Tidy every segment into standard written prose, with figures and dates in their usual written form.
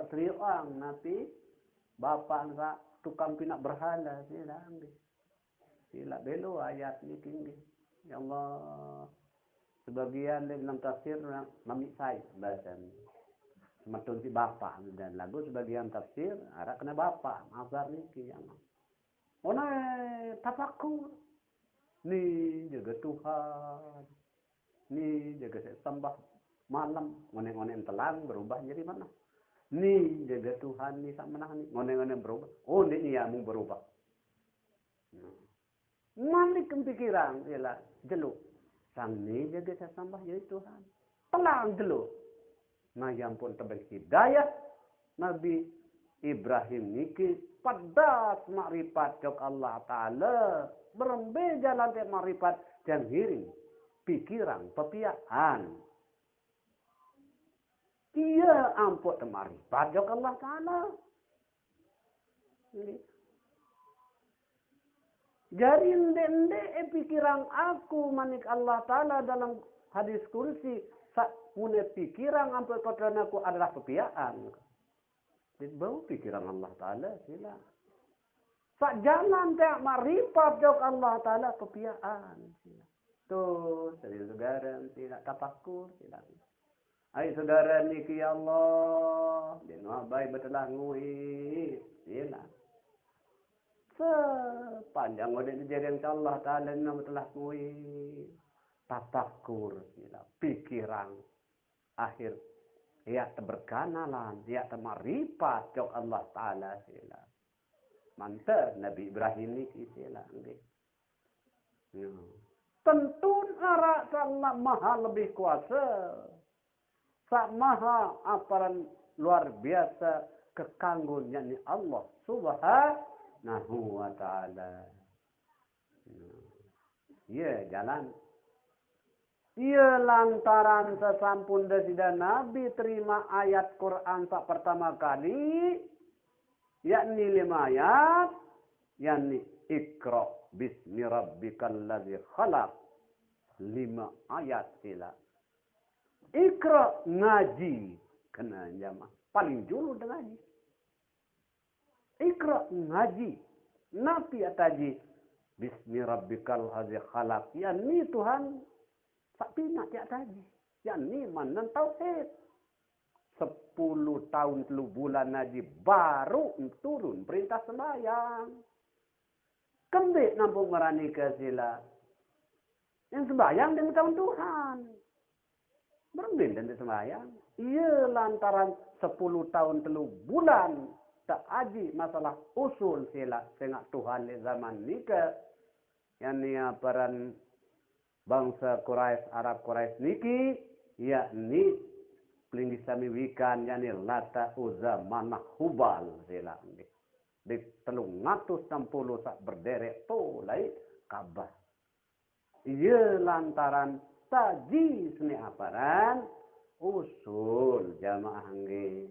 Seriuang napi bapak enggak tukang pinak berhala sila ambil. Sila belo ayat ni tinggi. Ya Allah. Sebagian dalam tafsir mami saya bahasa ni. Sematun si bapak dan lagu sebagian tafsir arah kena bapak azar ni ki yang. Ona tafakur. Ni jaga Tuhan. Ni jaga sembah malam ngone-ngone telang berubah jadi mana? Ni jaga Tuhan ni sak menah ni ngone-ngone berubah. Oh ni ya mung berubah. Malik kepikiran ialah jeluk. Sang ni jaga sembah jadi Tuhan. Telang jeluk. Nah yang pun tebal hidayah Nabi Ibrahim niki pedas makrifat jok Allah Ta'ala. Berembe jalan te makrifat dan hiring. Pikiran, pepiaan. Dia ampun makrifat jok Allah Ta'ala. Jadi ende pikiran aku manik Allah Ta'ala dalam hadis kursi. Mune pikiran ampun kotoran aku adalah pepiaan. Jadi bau pikiran Allah Ta'ala sila. Sak jalan tak marifat jok Allah Ta'ala pepiaan sila. Tuh, saudara sila tapakur sila. Ay saudara niki ya Allah, denwa baik betelah ngui, sila. Sepanjang wadah dijadikan Allah Ta'ala nama betelah ngui. Tapakur sila, pikiran akhir. Ya berkanalan, ya marifat jok Allah Ta'ala sila. Mantap Nabi Ibrahim niki sila. Tentu arah sama maha lebih kuasa. Sak maha aparan luar biasa kekanggunnya ni Allah Subhanahu wa Ta'ala. Ya jalan. Ya lantaran sesampun dasida Nabi terima ayat Quran sak pertama kali. Yakni 5 ayat. Yakni Iqra bismi rabbikal ladzi khalaq. 5 ayat sila. Iqra ngaji. Kena jamaah. Paling dulu dengan ngaji. Iqra ngaji. Nabi ataji. Bismi rabbikal ladzi khalaq. Ya ni Tuhan. Tapi nak tiap taji. Ya ni mana tauhid. 10 tahun 3 bulan ngaji. Baru turun perintah sembahyang. Kembik nampung merani ke sila. Yang sembahyang dengan tahun Tuhan. Berbeda dengan sembahyang. Ia lantaran 10 tahun 3 bulan. Tak aji masalah usul sila. Sengak Tuhan di zaman nikah. Yang ni aparan bangsa Quraisy, Arab Quraisy niki. Yakni pelinggi sami wikan. Yakni Lata Uzza Manah Hubal sila. Di 360 sak berderek tu lai Ka'bah. Ia lantaran taji seni aparan usul jamaah angge.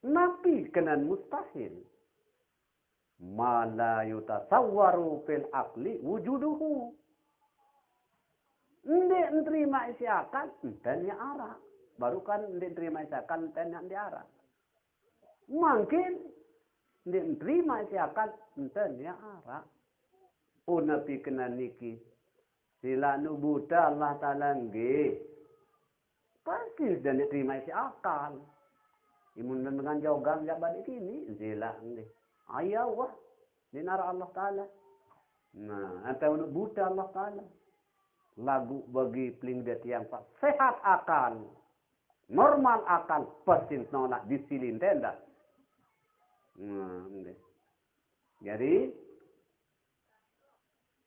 Nabi kenan mustahil. Ma la yutasawwaru fil aqli wujuduhu. Ndek nerima isi akal dan ya arah. Baru kan ndek nerima isi akal dan yang diarah. Mungkin ndek nerima isi akal dan ya arah. Oh Nabi kena niki. Sila nu Buddha Allah Ta'ala nggih. Pasti dan terima isi akal. Imun dengan jaugan jak balik ini. Sila nggih. Ayah wah. Dinar Allah Ta'ala. Nah, atau nu Buddha Allah Ta'ala. Lagu bagi pelingdet yang sehat akal. Normal akal. Pasti nolak disilin tenda. Nah, nggih. Jadi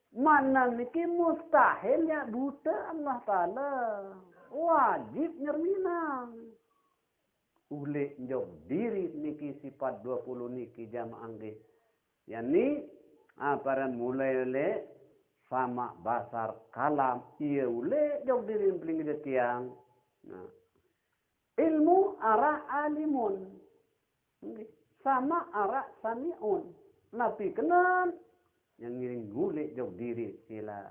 mana niki mustahil ya buta Allah Ta'ala. Wajib nyerminang. Ule jauh diri niki sifat 20 niki jamaah nggih. Yani aparan mulai le sama basar kalam. Ia ule jauh diri pelinggi tiang. Nah. Ilmu arah alimun. Sama arah sami'un. Nabi kenan. Yang ngiring gulik jauh diri sila.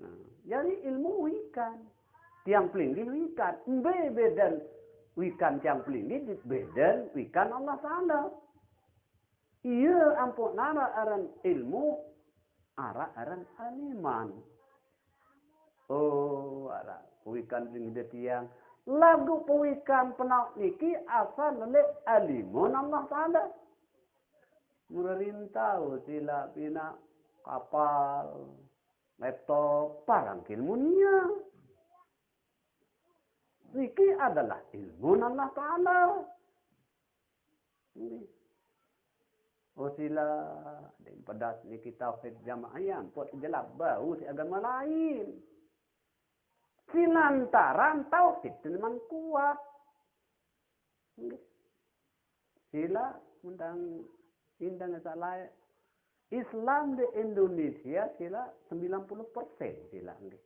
Nah, jadi ilmu ikan. tiang pelinggi wikan. Beden wikan tiang pelinggi beden wikan Allah Ta'ala. Iya ampun nara aran ilmu, aran aliman. Oh, ara wikan pelinggi tiang. Lagu pewikan penauk niki asal oleh alimun Allah Ta'ala. Merintau sila pina kapal, laptop, parang ilmunya. Niki adalah ilmu Allah Ta'ala. Oh sila, dan pedas niki tauhid jamaah yang buat jelap bau si agama lain. Silantaran tauhid memang kuat. Sila undang salah Islam di Indonesia sila 90% sila nggih.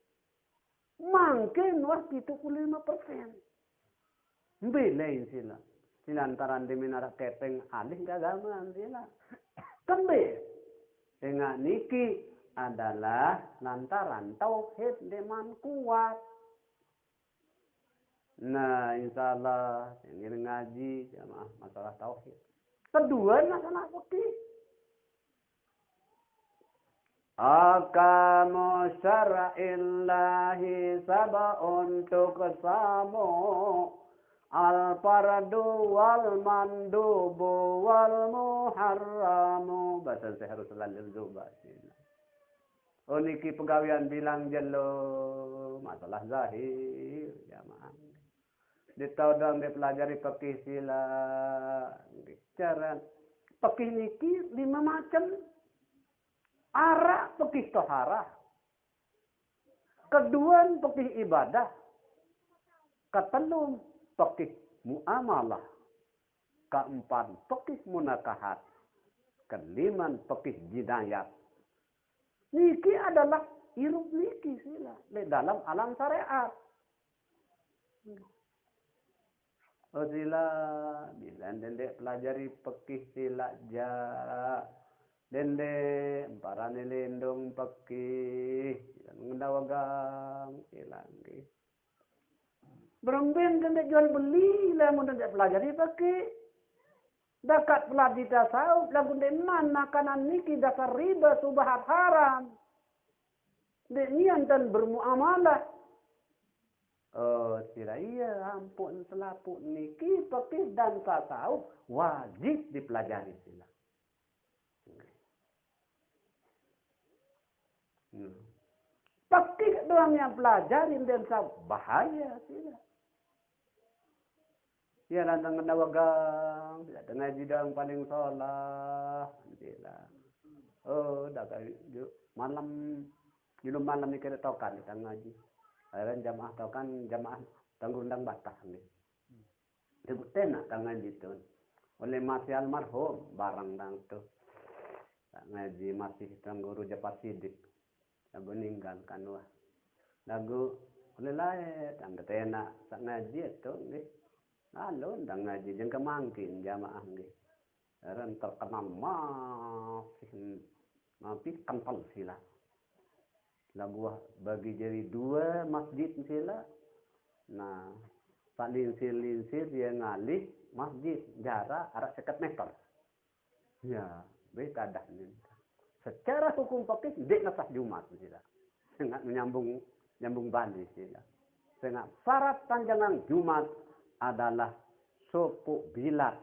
Mungkin wah 75%. Belain sila. Silantaran di minara kepeng alih keagamaan sila. Kembe. Dengan niki adalah lantaran tauhid deman kuat. Nah, insyaallah ini ngaji jamaah masalah tauhid. Kedua masalah fikih. Akamu syar'illahi sab'un tuqsamu al-fardu wal mandubu wal muharramu. Bahasa saya harus selalu zuba. Oh niki pegawian bilang jelo masalah zahir jamaah. Ditaudang dipelajari fikih sila. Cara fikih niki 5 macam. Ara fikih toharah. Kedua fikih ibadah. Ketelum fikih muamalah. Keempat fikih munakahat. Kelima fikih jinayat. Niki adalah hirup niki sila di dalam alam syariat. Oh sila bila dendek pelajari fikih sila ja dende parane lindung fikih ngendawagang sila nggih. Beremben dendek jual beli lah mun dendek pelajari fikih. Dekat pelajari tasawuf lagu de mana kanan niki dasar riba subahat haram. De nian dan bermuamalah. Oh, sila iya ampun selaput niki fikih dan tasawuf wajib dipelajari sila. Fikih doang yang pelajarin dan bahaya sila. Ya nantang kendawagang, tidak ngaji dang paling sholah, sila. Oh, dah malam, judul malam ni kita tahu kan kita ngaji. Akhirnya jamaah tahu kan jamaah tanggundang batah ni. Sebut tenak tak ngaji tu. Oleh masih almarhum barang dang tu. Tak ngaji masih tangguru Japar Sidik. Lagu ninggalkan wah. Lagu oleh lain tang tenak tak ngaji tu ni. Lalu ndang ngaji jeung kemangkin jamaah nggih. Eren terkenal masih kental sila. Lagu bagi jadi 2 masjid sila. Nah, tak linsir dia ngalih masjid jarak arah 50 meter. Ya, beda dah ni. Secara hukum fikih dik nasah Jumat sila. Sangat nyambung balik sila. Sangat syarat panjangan Jumat adalah suku bilat.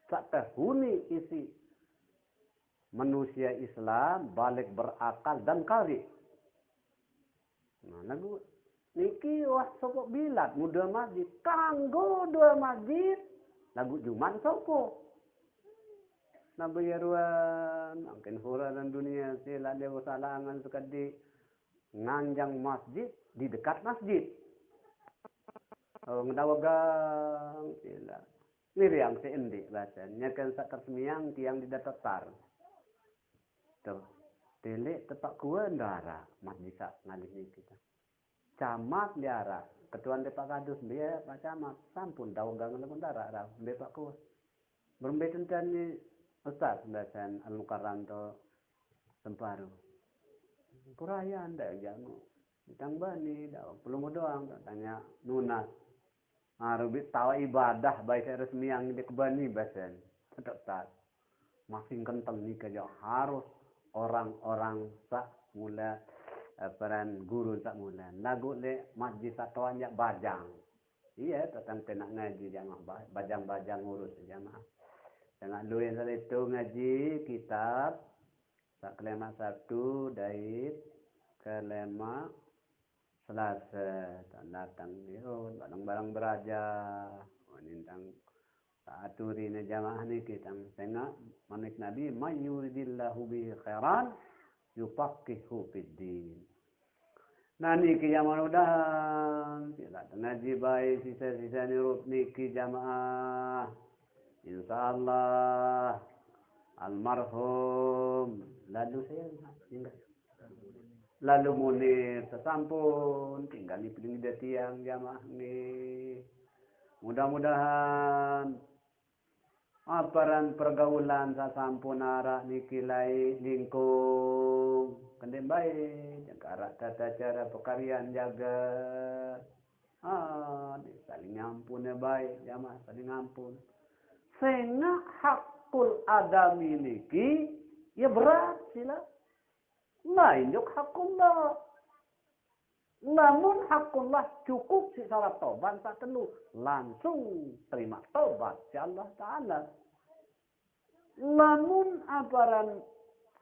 Sakahuni isi manusia Islam balik berakal dan kari. Nah, lagu niki wah suku bilat muda masjid kanggo 2 masjid lagu Jumat suku. Nabayaruan angkin hura dan dunia sila dewa salangan sekadi nganjang masjid di dekat masjid. Oh, ngedawagang sila. Miriam seendik bahasanya kan sakar semiang tiang di datatar. Tuh. Telik tepak kuah ndara masjid sak ngalih ni kita. Camat diara, ketuan depak kadus dia Pak Camat sampun dawagang lamun ndara ra depak kuah. Berbeda ni Ustaz Dasan Al-Mukarram to Semparu. Puraya anda jamu. Ditang bani, dah pelungu doang, tanya nunas. Rubik tawa ibadah baik resmi yang di kebani basen. Tetap makin kental ni kerja harus orang-orang sak mula peran guru sak mula. Lagu le masjid satuan jak bajang. Iya, tentang tenak ngaji jamaah bajang-bajang urus jamaah. Jangan luin itu ngaji kitab sak kelima Sabtu dait kelima Selasa datang yo barang-barang beraja nintang aturi ne jamaah ni kita tengah manik nabi may yuridillahu bihi khairan yufaqihu fid din. Nani ki jamaah sila ngaji baik sisa-sisa ni rup niki jamaah insyaallah almarhum lalu saya tinggal lalu munir sesampun tinggal di piling tiang jamaah ni mudah-mudahan aparan pergaulan sasampun arah niki lai lingkung kendem baik jaga tata cara pekarian jaga saling ngampun baik jamaah saling ngampun sehingga hakul adami niki ya berat sila lain jok hakullah. Namun hakullah cukup si syarat taubat tak perlu langsung terima taubat si Allah Ta'ala. Namun aparan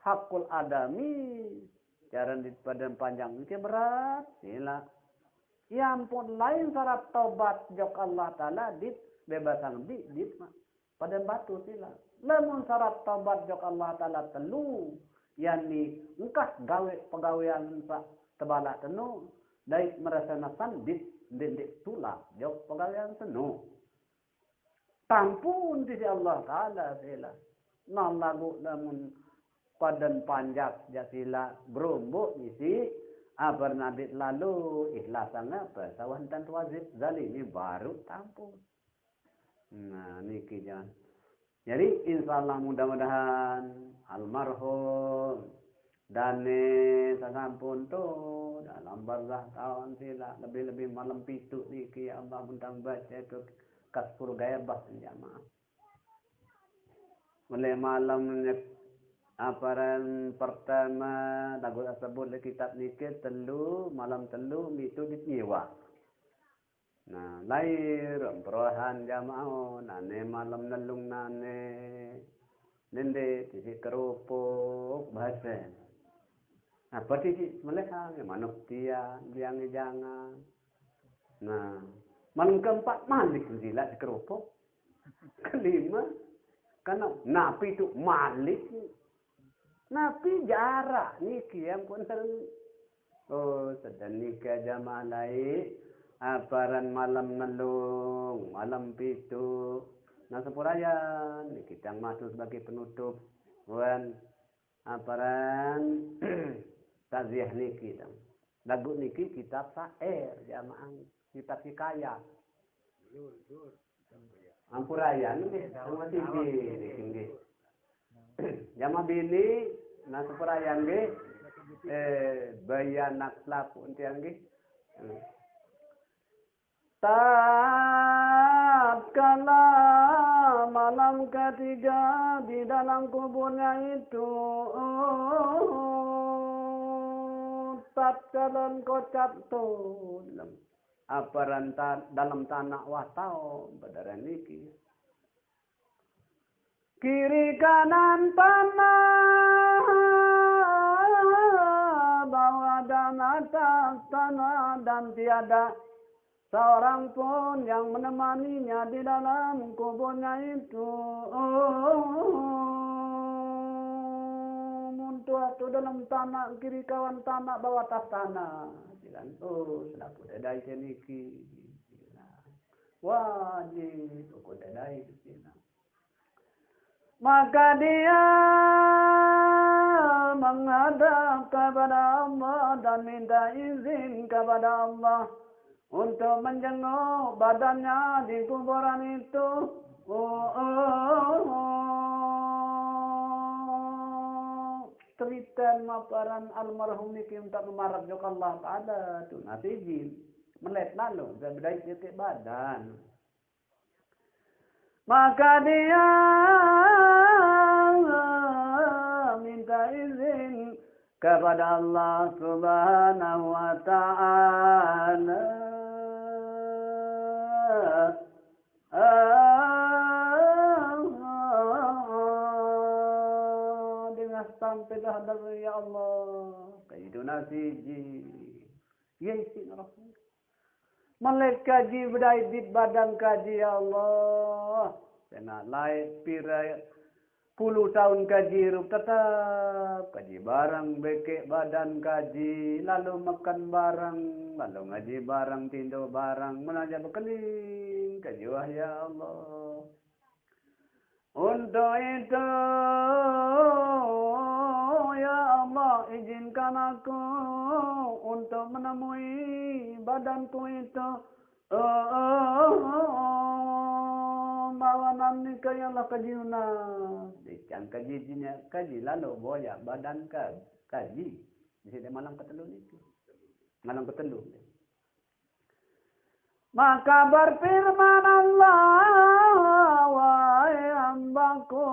hakul adami jaran di badan panjang itu berat sila. Ya ampun lain syarat taubat jok Allah Ta'ala dit bebasan dit pada batu sila. Namun syarat taubat jok Allah Ta'ala telu yani engkah gawe pegawaian pak tebalak tenu daik merasa nasan dindik tulak jok pegawaian tenu tampun di Allah Ta'ala sila nam lagu namun padan panjak jasila berumbuk isi abar nadit lalu ikhlasana pasawan dan wajib zalimi baru tampun. Nah niki jangan. Jadi insyaallah mudah-mudahan almarhum dane sasampun tu dalam barzah tahun sila lebih-lebih malam pitu niki Allah bentang baca itu kasfur gaibah jamaah. Mulai malam aparan pertama lagu tersebut kitab niki telu malam telu itu ditnyewa. Nah, lahir perubahan jamaah nane malam nelung nane nende tisi kerupuk bahasa. Nah, berarti mereka manuk dia biang jangan. Nah, malam keempat malik sila kerupuk. Kelima karena napi itu malik. Napi jarak niki yang pun sedang nikah jamaah lain. Aparan malam nelung, malam pitu, nah sepurayan, kita masuk sebagai penutup, wan aparan taziah niki, lagu niki kitab sair jamaah, kitab hikayat, ampurayan nih, sama tinggi, jamaah bini, nah sepurayan nih, bayan nakslap untian nih. Tatkala malam ketiga di dalam kuburnya itu tatkala kocap tulang aparan dalam tanah watau badaran niki kiri kanan tanah bawah dan atas tanah dan tiada seorang pun yang menemaninya di dalam kuburnya itu. Muncul itu dalam tanah, kiri kawan tanah, bawah atas tanah. Bilang, sudah kudedai seniki. Wajib, kudedai sini. Maka dia menghadap kepada Allah dan minta izin kepada Allah untuk menjenguk badannya di kuburan itu. cerita maparan almarhum niki untuk memarah juga Allah Ta'ala tu nasibin melet lalu zabdai titik badan maka dia minta izin kepada Allah Subhanahu wa Ta'ala sampai dah dari ya Allah kaitu nasiji yaisin rasul malaikat kaji berdai di badan kaji ya Allah kena lain pira puluh tahun kaji rup tetap kaji barang bekek badan kaji lalu makan barang lalu ngaji barang tindo barang menajak berkeling kaji wah ya Allah untuk itu ya Allah izinkan aku untuk menemui badanku itu bawanan ni kaya Allah kajiuna dicang kajinya kaji lalu boya badan kaji di sini malam ketelu itu malam ketelu maka berfirman Allah wahai hambaku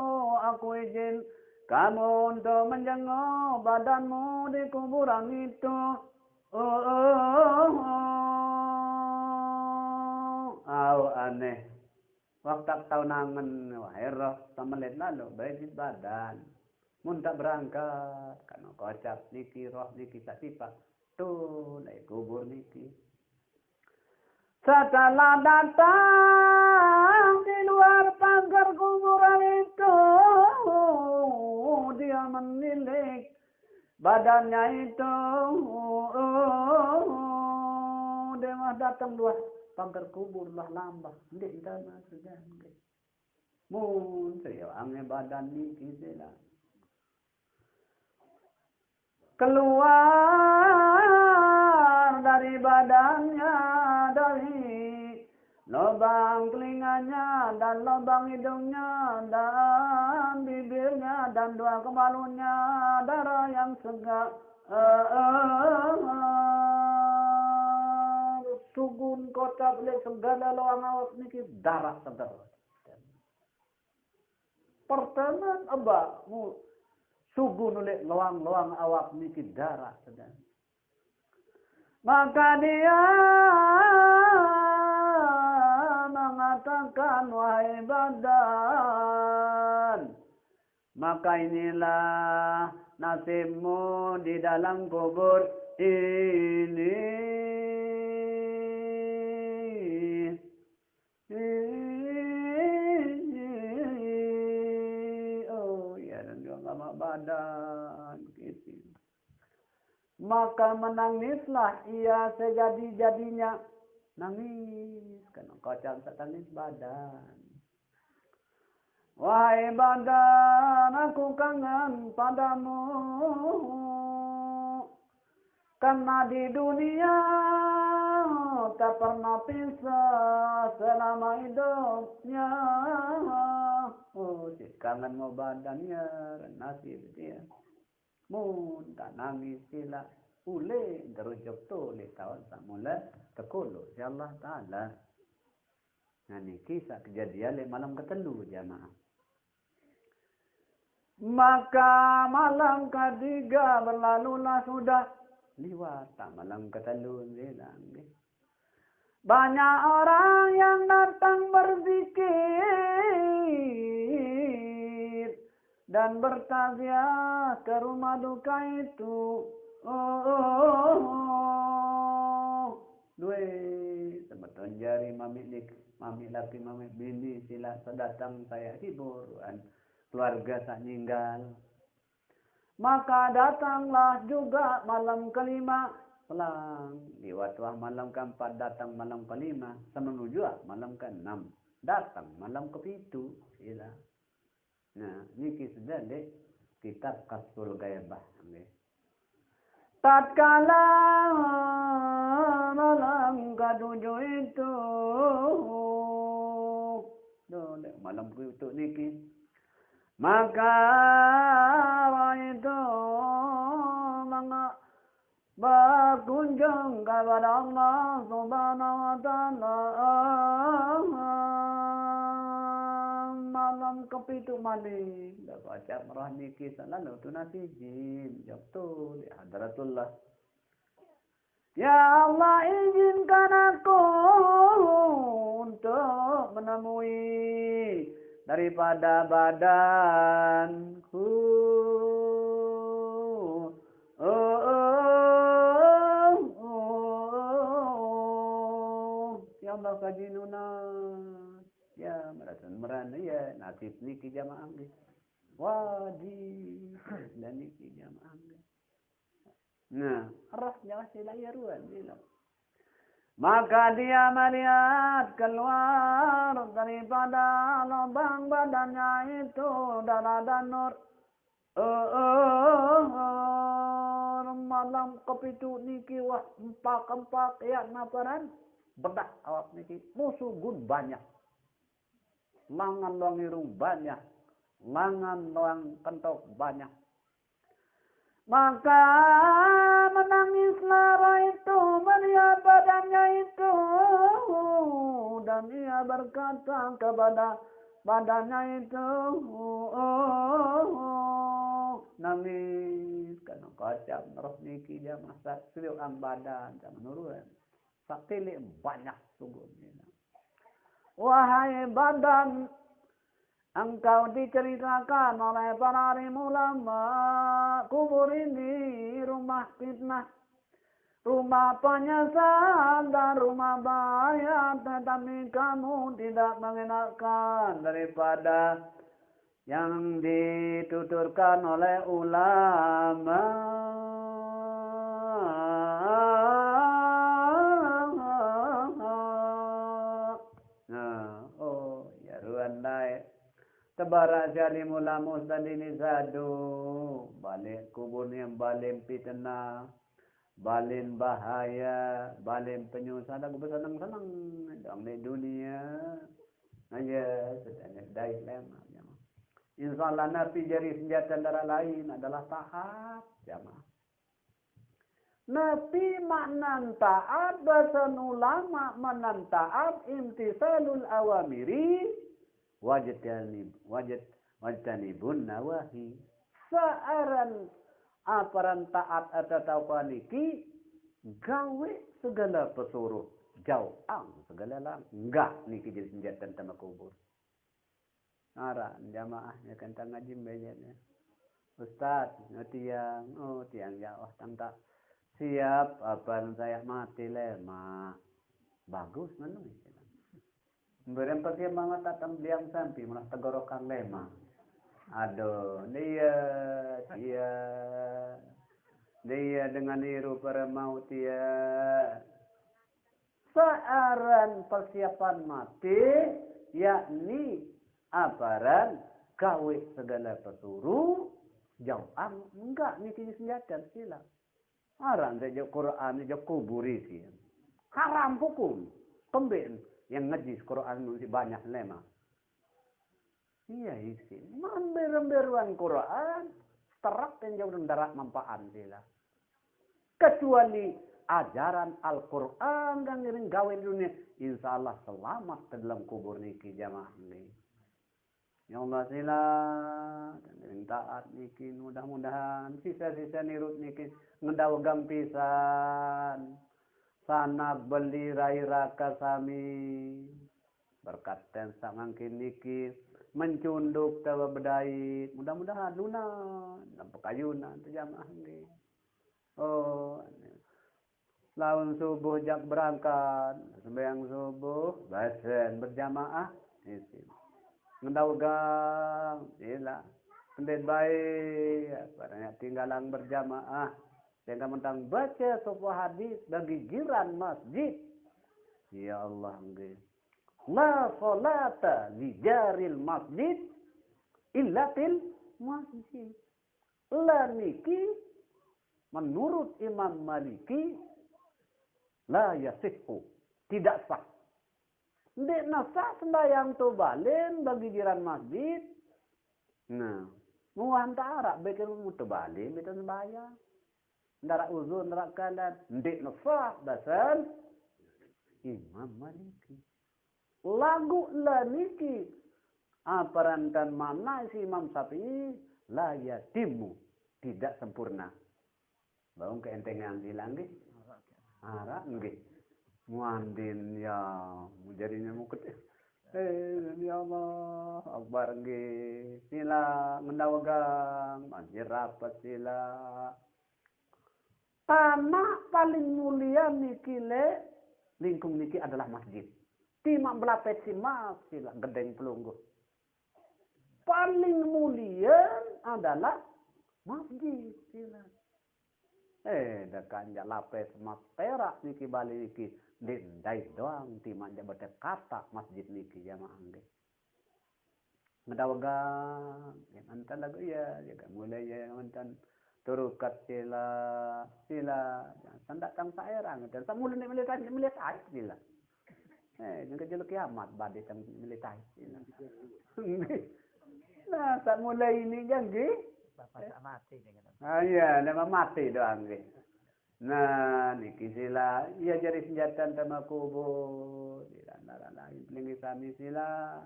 aku izin kamu untuk menjenguk badanmu di kuburan itu aneh waktu tahu nangan wahai roh tamelit lalu berjit badan mun tak berangkat karena kocap niki roh niki satipak tuh naik kubur niki setelah datang di luar pagar kuburan itu dia menilik badannya itu dia mah datang luar pagar kubur lah lambah ndek dana sudah mun saya ange badan ni kisela keluar dari badannya dari lubang telinganya dan lubang hidungnya dan bibirnya dan dua kemaluannya darah yang segar sugun kota beli segala lubang awak niki darah segar pertama abah sugun oleh lubang awak niki darah segar maka dia mengatakan wahai badan maka inilah nasibmu di dalam kubur ini oh ya dan juga sama badan gitu. Maka menangislah ia sejadi-jadinya nangis karena kocak setangis badan wahai badan aku kangen padamu karena di dunia tak pernah pisah selama hidupnya oh si kangen mau badannya nasib dia mun tak nangis sila ule derujuk tu le tahun tak mula tekulu ya Allah Ta'ala nah ni kisah kejadian le malam ketelu jamaah maka malam ketiga berlalulah sudah liwat tak malam ketelu bilang banyak orang yang datang berzikir dan bertaziah ke rumah duka itu duit sebetulnya jari mami laki mami bini sila sedatang saya hiburan keluarga tak ninggal maka datanglah juga malam kelima pulang liwat wah malam keempat datang malam kelima menuju malam keenam datang malam kepitu sila nah ini sudah deh kitab Kasful Ghaibah tatkala malam ketujuh itu malam ketujuh niki maka itu berkunjung kepada Allah Subhanahu wa taala malam kepitu malam dah baca merah niki selalu tu nasi jin jatuh di hadratullah. Ya Allah, izinkan aku untuk menemui daripada badanku. Ya Allah kaji nunat. Ya merana ya nasib niki jamaah nggih. Wajib dan niki jamaah nggih. Nah, rohnya masih layaruan bilang. Maka dia melihat keluar daripada lubang badannya itu darah dan nur. Malam kepitu niki wah empak ya naparan bedak awak niki musuh gun banyak. Mangan loang irung banyak. Mangan loang kentok banyak. Maka menangislah roh itu melihat badannya itu dan ia berkata kepada badannya itu nangis karena kacam roh niki dia masak seliuk ang badan sama nuruan sakili banyak sungguhnya. Wahai badan, engkau diceritakan oleh para ulama, kubur ini rumah fitnah, rumah penyesalan dan rumah bahaya, tetapi kamu tidak mengenalkan daripada yang dituturkan oleh ulama. Tabarak jali mula musdalini zadu balik kubur yang balim fitnah balim bahaya balim penyusahan aku bersenang-senang dong di dunia aja sedang dai lama jamaah. Insyaallah nabi jari senjata darah lain adalah taat jamaah. Nabi maknan taat bahasan ulama maknan taat imtisalul awamiri wajtanibun nawahi. Searan aparan taat atau niki gawe segala pesuruh jauh segala lang enggak niki jadi senjata sama kubur. Ara jamaah ya kentang ngaji bejanya. Ustaz tiang tiang jauh tak siap apa saya mati lema. Bagus mana Berempat dia banget datang diam sampai malah tegorokan lema. Aduh, dia dengan niru para maut dia. Searan persiapan mati, yakni aparan gawe segala pesuruh jauh enggak ni kini senjata sila. Aran saja Quran saja kuburi sih. Haram hukum, pembin. Yang ngajis Quran masih banyak lema. Iya isi. Member-memberuan Quran. Terak dan jauh darat manfaat sila. Kecuali ajaran Al-Quran dan ngiring gawe dunia. Insya Allah selamat ke dalam kubur niki jamaah ini. Ya Allah sila. Dan ngiring taat niki. Mudah-mudahan sisa-sisa nirut niki. Ngedaw gampisan. Sana beli rai raka sami berkatan sangang kiniki mencunduk tawa bedai mudah-mudahan lunan nampak kayunan tu jamaah ni. Laun subuh jak berangkat sembahyang subuh basen berjamaah isi ngendau gang ila pendet baik barangnya tinggalan berjamaah. Jangan mentang baca sebuah hadis bagi jiran masjid. Ya Allah nggih. La salata li jaril masjid illa fil masjid. La niki menurut Imam Maliki la yasihhu, tidak sah. Ndek nasa sembahyang tu balen bagi jiran masjid. Nah, muan tak arak bikin mutu balen bikin sembahyang. ndara uzun ndara kanan ndik nafah basan Imam Maliki lagu la niki aparantan mana si Imam Syafi'i la yatimu tidak sempurna bang keentengan bilang nggih arak nggih muandin ya jadinya mukut ya Allah akbar nggih sila mendawagang manjir rapat sila tanah paling mulia niki le lingkung niki adalah masjid timang belapet si mas sila gedeng pelungguh paling mulia adalah masjid sila dah kanja lapet mas perak niki bali niki dendai doang timang jabat kata masjid niki jamaah nggih ngedawagang yang antan lagu ya jaga mulai ya mantan turukat sila sandak tang saerang dan samul ni militai sila yang kejeluk kiamat badai tang militai sila nah tak mulai ini janji bapak tak mati dengan iya nama mati doang nggih nah niki sila iya jari senjata sama kubur sila lain lingi sami sila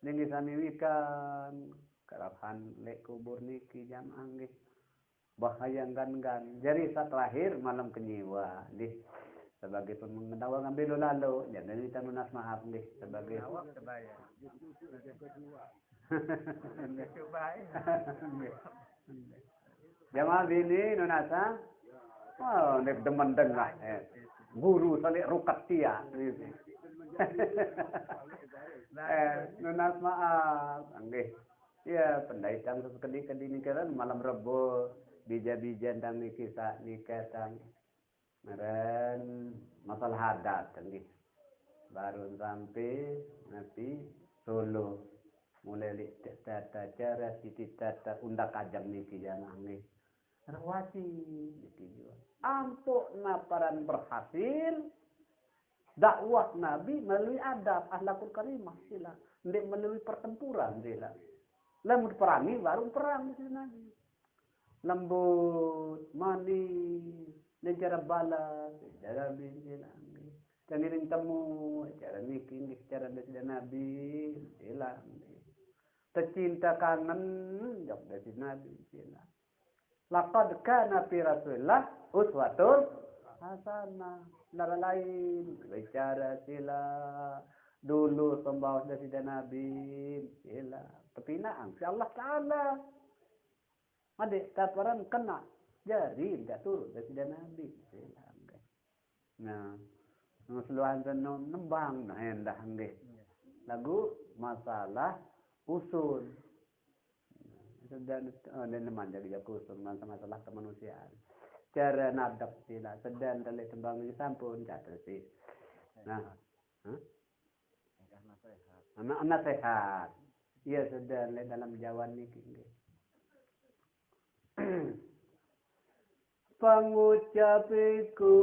lingi sami wikan karapan lek kubur niki jamaah nggih bahaya gan jadi saat terakhir malam kenyiwa nih sebagai pengendawa ngambil lalu jadi kita lunas maaf nih sebagai awak sebaya jamaah bini nunasa oh nek demen dengah guru salik rukat tia nunas maaf nggih ya pendaitang sekedik ini kan malam Rebo bija-bija dan niki sak nikah tang meren masalah hadat nggih baru sampai nanti Solo mulai tata cara tata undak ajang niki jamaah nggih rawasi niki juga ampuk naparan berhasil dakwah Nabi melalui adab akhlakul karimah sila ndek melalui pertempuran sila lamun perangi baru perang di Nabi lembut, manis, dan cara balas, cara bilang, dan iring temu, cara mikir, cara dari Nabi, hilang. Tercinta kangen, jauh dari Nabi, hilang. Laqad kana fi Rasulillah uswatun hasanah. Lara lain, bicara sila, dulu sembah dari Nabi, sila. Kepinaan, si Allah Ta'ala. Adik kaparan kena jari tidak turun dari Nabi. Nah, seluruhan tenun nembang nah endah nggih. Lagu masalah usul. Dan teman jadi usul masalah kemanusiaan. Cara nadab sila sedang dari tembang ini sampun catat sih. Nah, anak sehat. Iya sedang dalam jawan niki. Pengucapiku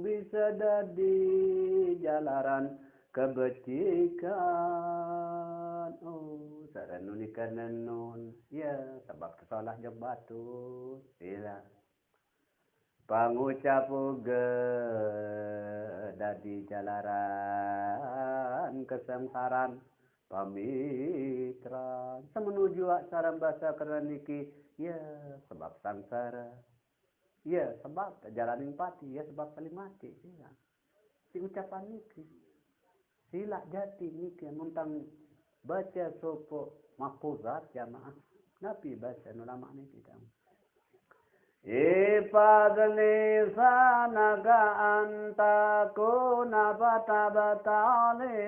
bisa jadi jalaran kebajikan. Oh, saran unikan nun. Ya, sebab salah jog batu. Sila. Pengucap uga dadi jalaran kesengsaran. Pamitra semenuju aksara bahasa keraniki ya sebab sangsara ya sebab jalanin pati ya sebab saling mati sila si ucapan niki sila jati niki muntang baca sopo makuzat jamaah nabi baca ulama niki tang Ipadli sanaga antakuna bata-batali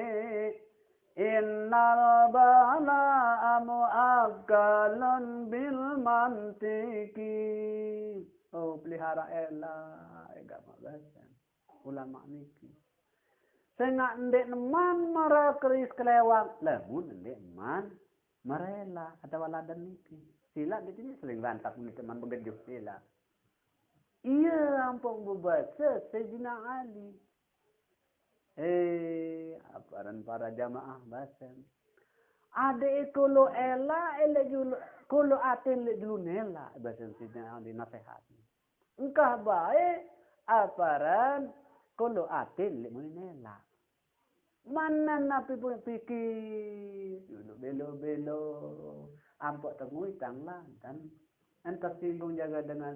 Innal bala mu'akkalun bil mantiki. Oh, pelihara elah. Enggak mabasan. Ulama niki. Sengak ndek neman mara keris kelewat. Lamun ndek neman marela ada waladan niki. Sila di sini sering lantak nih teman begejuk sila. Iya, ampun membaca Sayyidina Ali. Aparan para jamaah bahasan. Ade kulo ela ele julu kulo atin le julu nela bahasa Indonesia di nasihat. Engkah baik aparan kulo atin le nela. Mana napi pun pikir dulu belo ampok tengui tanglang kan entar singgung jaga dengan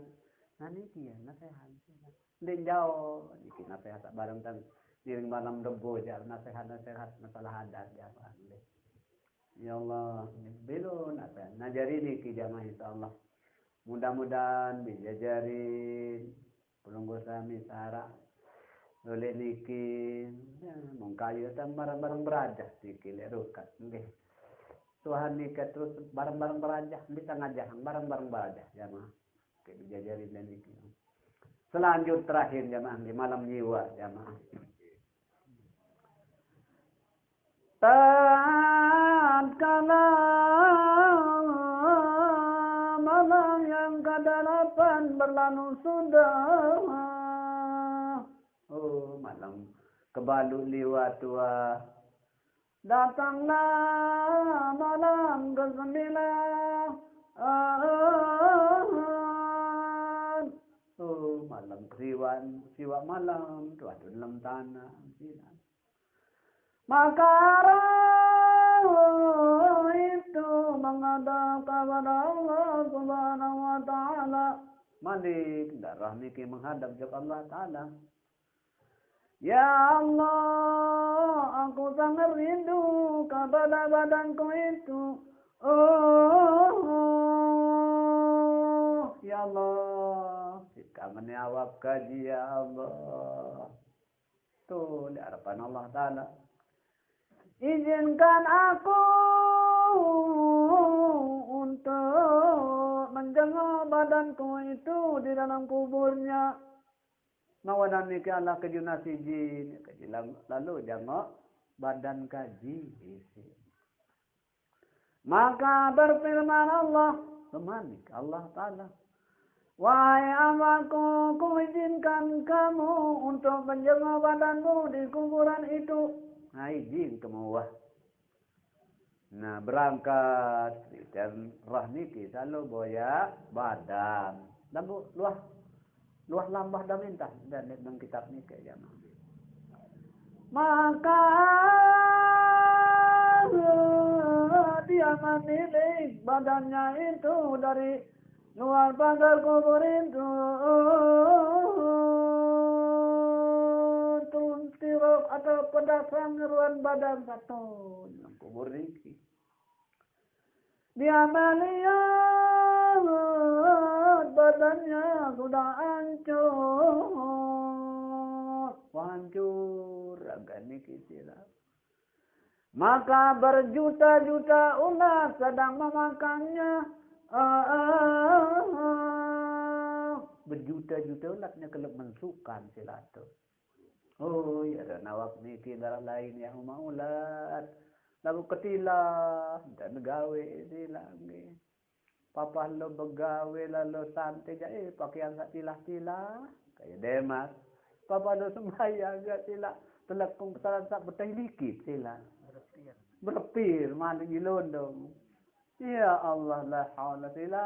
nani dia nasihat. Ndek jauh iki nasihat bareng tang diring malam rebo jar nasihat masalah adat ya Pak. Ya Allah, belum apa. Najari ni ki jamaah insyaallah. Mudah-mudahan dijajarin pelunggu sami sara oleh niki mengkayu tam barang-barang berajah sikil rukat nggih. Tuhan niki terus barang-barang berajah di tengah jahan barang-barang berajah jamaah. Ki dijajarin dan niki. Selanjut terakhir jamaah di malam jiwa jamaah. Tatkala malam yang ke-8 berlalu sudah. Oh, malam kebalu liwat tua. Datanglah malam ke-9. Oh, malam siwa malam tua dalam tanah. Maka roh itu menghadap kepada Allah Subhanahu wa taala. Malik darah niki menghadap ke Allah taala. Ya Allah, aku sangat rindu kepada badanku itu. Oh, ya Allah, jika menjawab kaji ya Allah. Tuh di hadapan Allah taala. Izinkan aku untuk menjenguk badanku itu di dalam kuburnya. Mawadan niki Allah kejuna siji lalu jenguk badan kaji isi. Maka berfirman Allah, semanik Allah Ta'ala. Wahai amaku, ku izinkan kamu untuk menjenguk badanmu di kuburan itu. Nah, izin kemauan. Nah, berangkat dan roh niki selalu boya badan. Dan luah lambah dah minta dan dalam kitab niki jamaah. Maka dia menilik badannya itu dari luar pagar kubur itu. Tirok atau pedasang ngeruan badan satu dalam kubur niki. Dia melihat badannya sudah hancur agak niki sila. Maka berjuta-juta ulat sedang memakannya. Berjuta-juta ulatnya kelak mensukan sila tu. Oh, ya ada nawak niki darah lain yang maulat. Lalu ketilah dan gawe sila nggih. Papa lo begawe lalu santai je pakaian sak tilah-tilah kayak demas. Papa lo sembahyang gak sila telekung kesalahan sak betai likit sila. Berpir mandi gilondong. Ya Allah la haula sila.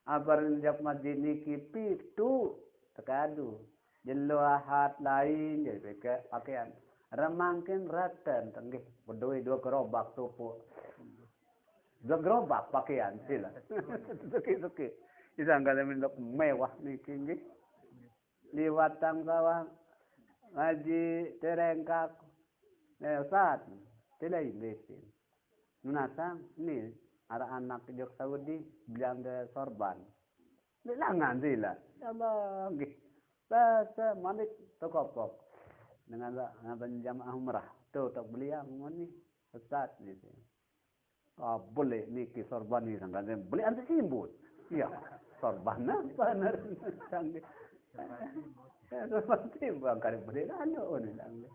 Abarin jak masjid niki pitu tekadu. Jeluahat lain jadi pakaian remangkin ratan tenggih berdua 2 gerobak tupu 2 gerobak pakaian sila suki isang kali minok mewah niki nggih liwatang sawang ngaji terengkak saat tidak inglesin nunasang ni ada anak jok Saudi bilang ke sorban bilangan sila Allah nggih bahasa malik tokopok dengan jamaah umrah tu tak beli yang ni Ustaz ni boleh niki sorban ni sangkan beli anti simbut iya sorban apa sangge sorban simbut angkari beli anu ni sangge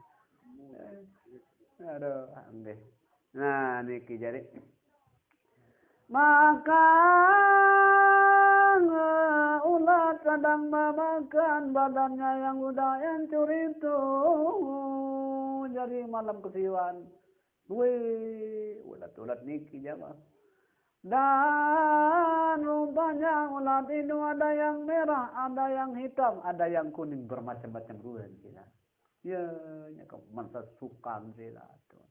aduh angge nah niki jadi maka ulat sedang memakan badannya yang udah hancur itu. Jadi malam kesiwan Ulat-ulat niki jamaah. Dan rupanya ulat itu ada yang merah, ada yang hitam, ada yang kuning, bermacam-macam ruang sila. Ya, masa sukan sila tu.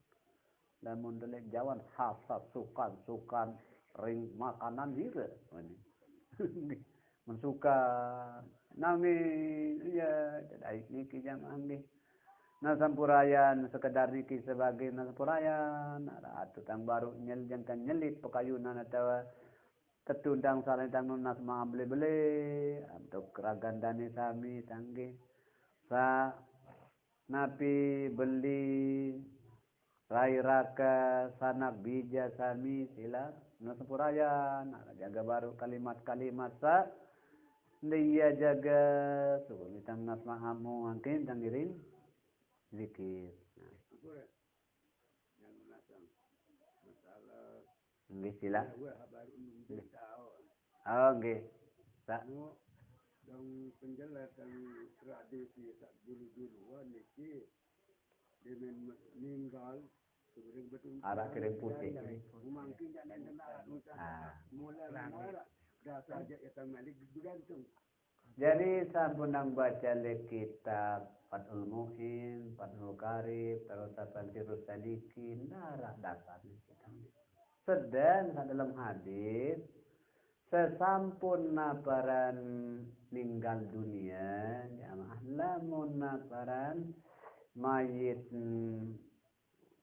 Dan mundelek jawan hasad sukan ring makanan juga. Mensukan nami ya dai niki jamaah nggih. Nah sampurayan sekedar niki sebagai sampurayan atau tang baru jangkan nyelit pekayunan atau tetundang salentang nunas ma beli-beli untuk keragandane sami tangge sa napi beli rai raka sanak bija sami sila nah sampurayan jaga baru kalimat-kalimat sa dia jaga suku tang nas mahamu angkin tanggirin zikir. Nggih sila. Oh nggih. Sak Dong penjelasan tradisi sak dulu-duluan niki demen meninggal sebenarnya betul arah kirim putih. mungkin jangan mulai menara dah saja yang malik digantung. Jadi sampun baca le kitab Fathul Muhin, Fathul Qarib, terus Tafsirus Sadiqin, darah dasar kita. Sedang dalam hadis sesampun naparan meninggal dunia, jamaah lamun naparan mayit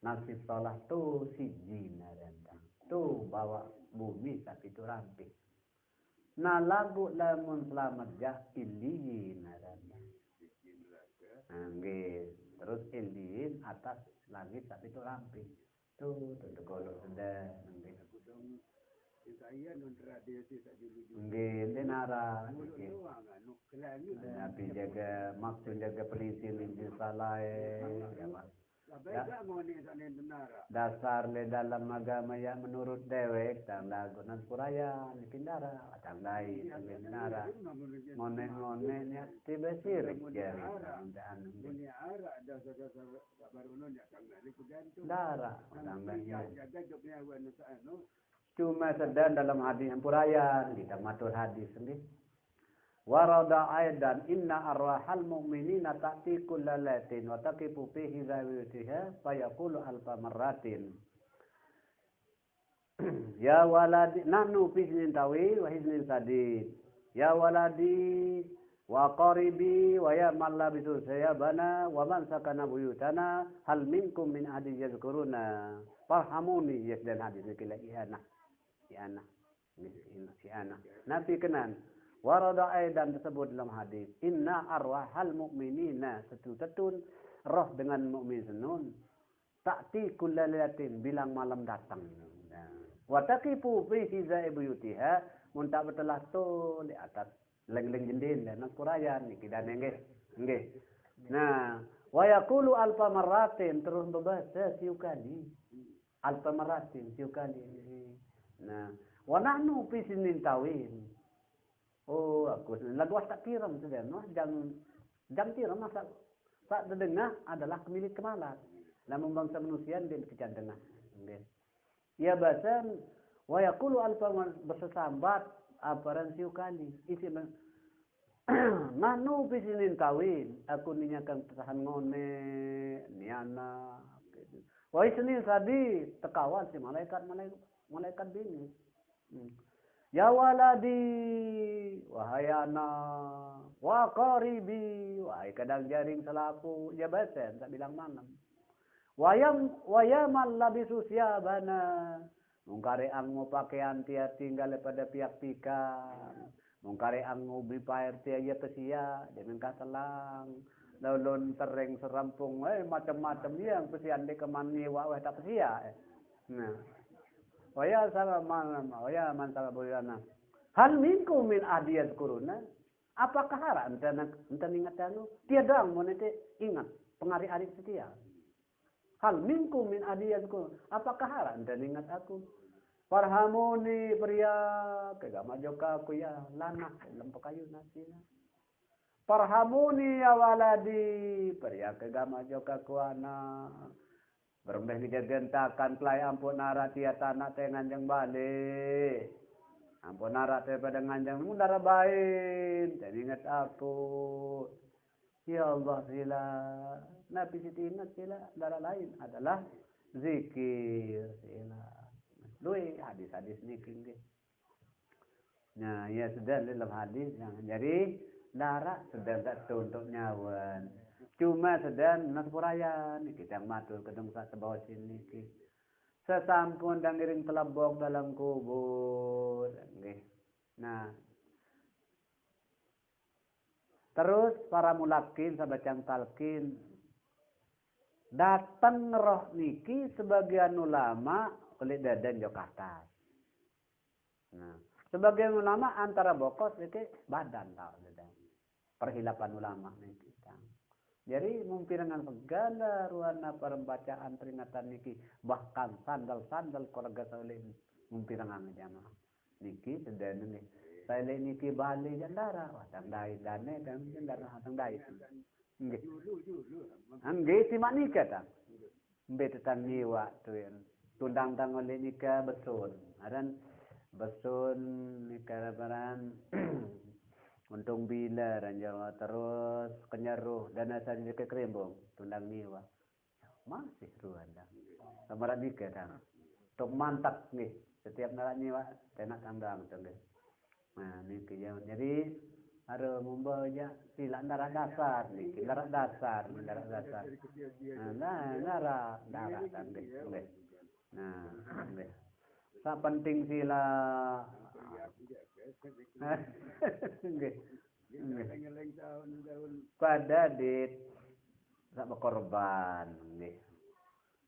nasib salah tu siji narendang. Tu bawa bumi tapi tu ramping. Nah lagu lamun selamat jah iliyin narendang. Nggih, terus iliyin atas langit tapi tu ramping. Tu golok sedang nggih. Saya non tradisi tak dulu-dulu. Nggih, denara. Tapi jaga maksud jaga peliti linjil salah dasar le dalam agama yang menurut dewek tanda gunan purayan pindara tandai pindara monen ya tiba sirik jari darah tandanya cuma sedang dalam hadis yang purayan kita matur hadis sendiri warada aidan inna arwahal mu'minina ta'ti kullalatin wa taqifu fihi zawiyatiha fayaqulu alfa marratin ya waladi nahnu fi hiznin tawi wa hiznin sadid ya waladi wa qaribi wa ya man labisu sayabana wa man sakana buyutana hal minkum min ahadin yazkuruna farhamuni yakdan hadis kila iana nabi kenan warada aidan tersebut dalam hadis inna arwahal mu'minina setun roh dengan mukmin senun ta'ti kullalatin bilang malam datang wa taqifu fi hizai buyutiha mun tak betelah tu di atas leng-leng jendin dan purayan niki dan nggih nah wa yaqulu alfa marratin terus bebaca siukali alfa marratin siukali nah wa nahnu fi sinin tawil. Oh, aku lagu tak tiram sudah, no jam tiram masa tak terdengar adalah milik kemalat. Namun bangsa manusia dan kecan tengah. Ya bahasan wa yaqulu alfa bersesambat aparan siukali. Isi nanu pisinin kawin, aku ninyakan tahan ngone niana. Wa isnin sadi tekawan si malaikat bini. Ya waladi wahai anak wa qaribi wahai kadang jaring selapu ya basen tak bilang malam wayamal labisu siabana mungkare angu pakaian tia tinggal pada pihak pikan mungkare angu bipair tia ya pesia dengan kaselang laulun tereng serampung macam-macam yang pesian de kemani wa tak pesia nah waya sama malam, waya mantap buyana. Hal minkum min adiyat kuruna. Apakah hara enta ingat anu? Tiada monete ingat pengari-ari setia. Hal minkum min adiyat kuruna. Apakah hara enta ingat aku? Parhamuni pria kegama joka aku ya lanah dalam pekayu nasina. Parhamuni ya waladi pria kegama joka ku anak. Berembeh ngejagentakan pelai ampun narak tia tanah teh nganjang balik. Ampun narak teh pada nganjang mundara bain. Dan ingat aku. Ya Allah sila. Nabi Siti ingat sila. Darah lain adalah zikir sila. Lui hadis-hadis zikir. Nah, ya sudah dalam hadis yang jadi darat sudah tak untuk nyawan. Cuma sedang nasurayan kita yang matur kedung sak sebawa sini ki. Sesampun dan ngiring telebok dalam kubur. Nggih. Nah. Terus para mulakin sabacang talqin datang roh niki sebagian ulama oleh dadan Jakarta. Nah, sebagian ulama antara bokos itu badan tau dadan. Perhilapan ulama niki. Jadi mumpirangan segala ruana perembacaan peringatan niki bahkan sandal-sandal keluarga saleh mumpirangan jamaah niki sedene niki saleh niki bali jandara watang dai dane dan jandara hatang dai nggih nggih simak nika ta mbe tetan niwa tuin tundang tang oleh nika besun aran besun nika baran untung bila ranjawa terus kenyaruh dan asal ke kerembong tundang niwa masih ruanda samaran nikah dah tok mantap nih setiap narak niwa tenak tandang tengge nah ni kerja jadi ada membawa sila narak dasar nih narak dasar nah narak tengge nah tengge tak penting sila nggih. Pada dit sak korban nggih.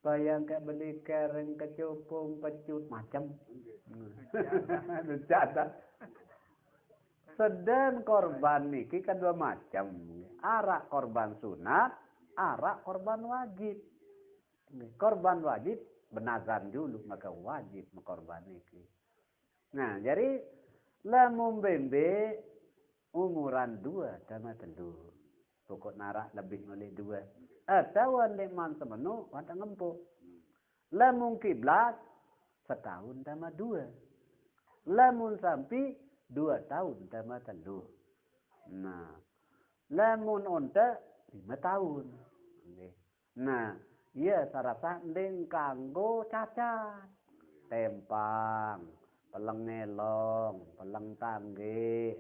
Bayang kayak beli kereng kecupung pecut macam. Jatah. Sedang korban niki kan dua macam. Arak korban sunat, arak korban wajib. Korban wajib benazan dulu maka wajib korban niki. Nah, jadi lamun bembe umuran 2 sama tendu. Pokok narak lebih oleh 2. Atau leman semenu watang empuk. Lamun kiblat setahun sama 2. Lamun sampai 2 tahun sama tendu. Nah, lamun onta 5 tahun. Nah, iya sarasa ndeng kanggo cacat. Tempang, peleng nelong, peleng tangge,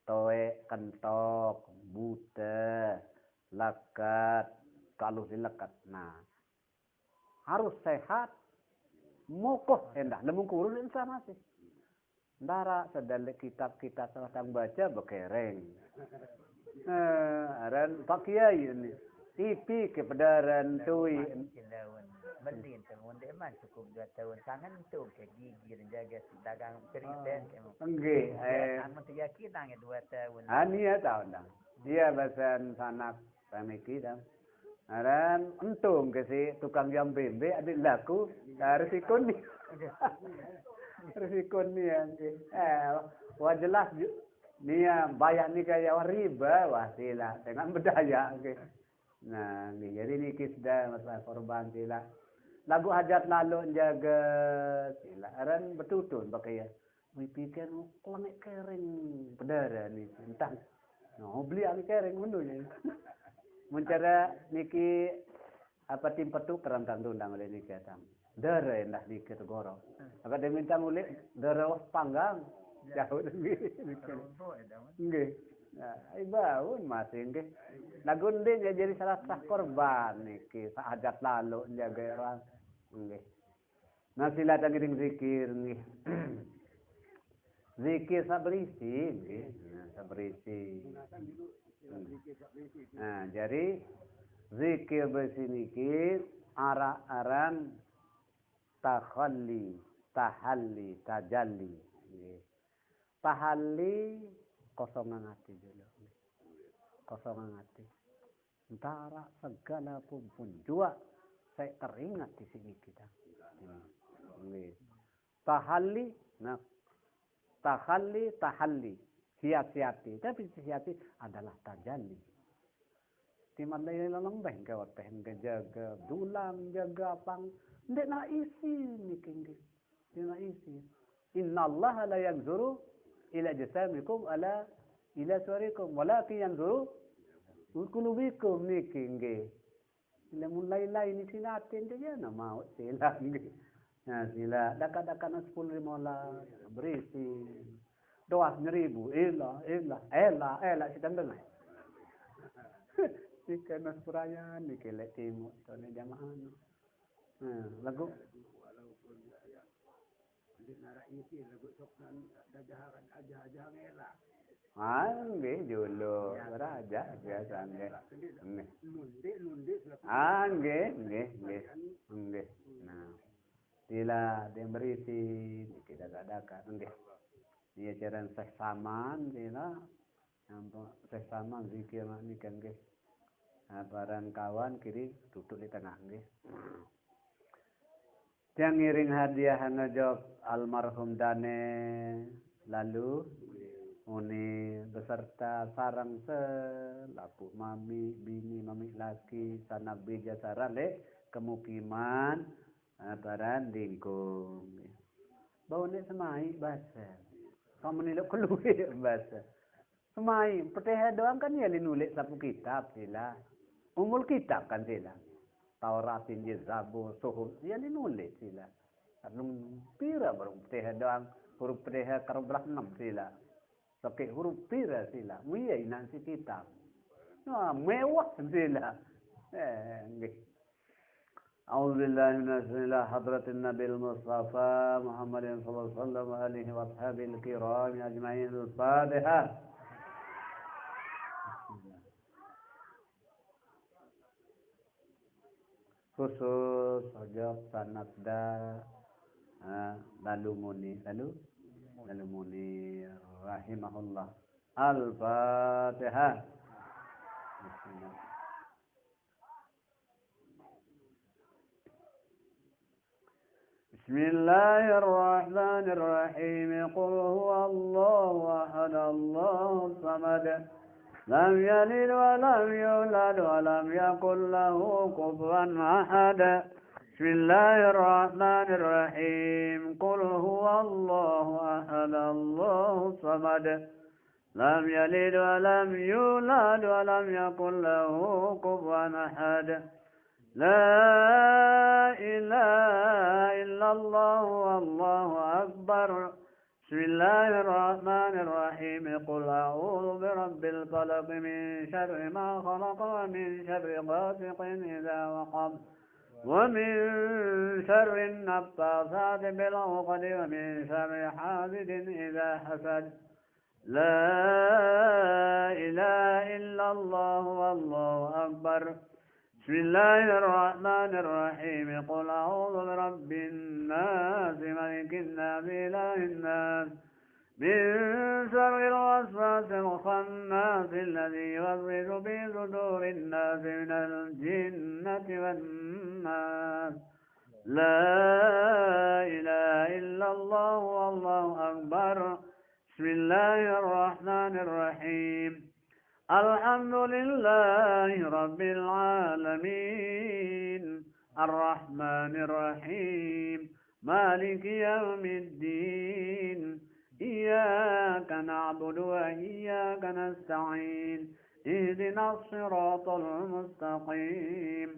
toek kentok, buta, lekat, kalau dilekat. Nah, harus sehat, mokoh endah, lemung kurun insya masih. Ndara sedalik kitab-kitab sedang baca bekereng. Aran Pak Kiai ini, tipi kepedaran tui. Berdin temun dia man cukup 2 tahun tangan tu ke gigi jaga dagang periten enggih anu keyakinan 2 tahun ania tahun dah dia bahasan sanak samiki dah aran untung ke si tukang jam bembe adik laku resiko ni resiko ni wah jelas dia bayar ni kaya riba wah sila dengan berdaya nah ni jadi ni kisah masalah korban sila lagu hajat lalu jaga sila aran betutun pakai ya we pikir langit kering pedara ni entah no beli angin kering mendunya mencara niki apa tim petuk kerantang tundang oleh niki atang dara endah dikit goro agak dia minta ngulik dara panggang jauh nggih nggih nah ibaun masih nggih lagun dia jadi salah sah korban niki hajat lalu jaga orang nggih. Nah sila tangiring zikir nggih. Zikir sabrisi nggih. Nah, sabrisi. Nah, jadi zikir berisi niki aran takhalli, tahalli, tajalli nggih. Tahalli kosongan hati dulu. Kosongan hati. Antara segala pun jua saya teringat di sini kita. Tahalli, nah, tahalli, hias-hiati. Tapi hias-hiati adalah tajalli. Timan lay lambeng ka wat pen jaga dulang jaga pang ndek na isi ni kengge. Ndek na isi. Inna Allah la yanzuru ila jasamikum ala ila suarikum walakin yanzuru qulubikum ni kengge. Sila mulai-lai ni sinatin dia na mau sila nge. Nah sila dakat-dakat na 10 mola berisi. Doa 1.000 ela kita dengar. Jika nas perayaan ni kelek timur tu ni jamaah ni. Lagu walaupun ya di nara isi lagu soknan dajahan aja ngelak. Nggih jolo raja biasa nggih. Nundi Nggih. Nah. Sila dia berisi kita dakat nggih. Dia jaran sehsaman sila. Nampak sehsaman zikir ni kan nggih. Barang kawan kiri duduk di tengah nggih. Yang ngiring hadiah ngejok almarhum Dane lalu uni beserta sarang selapu mami bini mami laki sanak bija sarang le kemukiman baran dingkung. Bau ni semai bahasa. Kamu ni lok keluar bahasa. Semai peteh doang kan ya nulis satu kitab sila. Umul kitab kan sila. Taurat, Injil, Zabur, Suhuf. Ya nulis sila. Karena pira baru peteh doang. Huruf peteh karbelah 6 sila. Pakai huruf pira sila. Muya nanti kitab. Nah, mewah sila. Nggih. أعوذ بالله من الشيطان حضرة النبي المصطفى محمد صلى الله عليه وسلم وآله وأصحابه الكرام أجمعين الفاتحة. Khusus ojok sanadda lalu muni rahimahullah. Al-Fatihah. Bismillahirrahmanirrahim. Qul huwallahu ahad, Allahus samad. Lam yalid wa lam yulad wa lam yakul lahu kufuwan ahad. Bismillahirrahmanirrahim. Qul huwallahu ahad, Allahus samad. Lam yalid wa lam yulad wa lam yakul lahu kufuwan ahad. La ilaha illallah wallahu akbar. Bismillahirrahmanirrahim. Qul a'udzu birabbil falaq min syarri ma khalaq wa min syarri ghasiqin idza waqab wa min syarri an-naffathati bil 'uqad wa min syarri hasidin idza hasad. La ilaha illallah wallahu akbar. Bismillahirrahmanirrahim. Qul a'udzu birabbin nas, malikin nas, ilahin nas, min syarril waswasil khannas, alladzi yuwaswisu fi sudurin nas minal jinnati wan nas. La ilaha illallah wallahu akbar. Bismillahirrahmanirrahim. Alhamdulillahi Rabbil Alamin. Ar-Rahmanir Rahim. Maliki yawmiddin. Iyyaka na'budu wa iyyaka nasta'in. Ihdinas siratal mustaqim.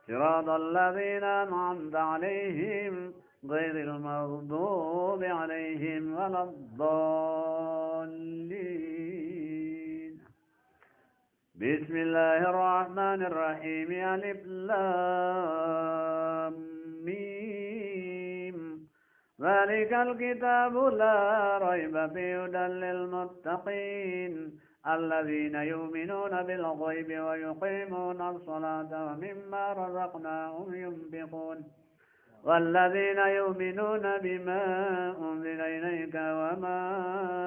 Siratal ladzina an'amta 'alaihim ghairil maghdubi 'alaihim waladdallin. Bismillahirrahmanirrahim. Alif lam mim. Zalikal kitabu la raiba fihi hudan lil muttaqin alladzina yu'minuna bil ghaibi wa yuqimuna as-salata wa mimma razaqnahum yunfiqun. والذين يؤمنون بما أنزل إليك وما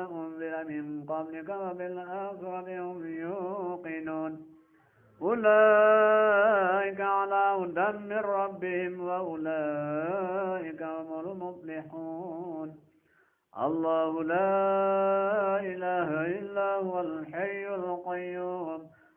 أنزل من قبلك وبالآخرة هم يوقنون. أولئك على هدى من ربهم وأولئك هم المفلحون. الله لا إله إلا هو الحي القيوم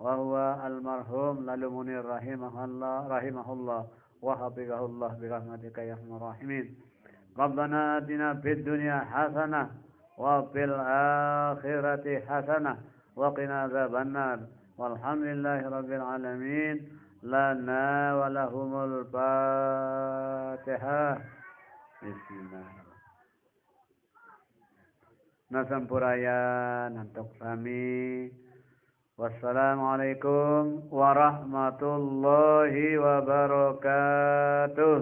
وهو المرحوم لالو منير رحمه الله وحفظه الله برحمتك يا أرحم الراحمين. ربنا آتنا في الدنيا حسنة وفي الآخرة حسنة وقنا عذاب النار والحمد لله رب العالمين. لنا ولهم الفاتحة. Bismillahirrahmanirrahim. Nasampurayan untuk kami. Wassalamualaikum warahmatullahi wabarakatuh.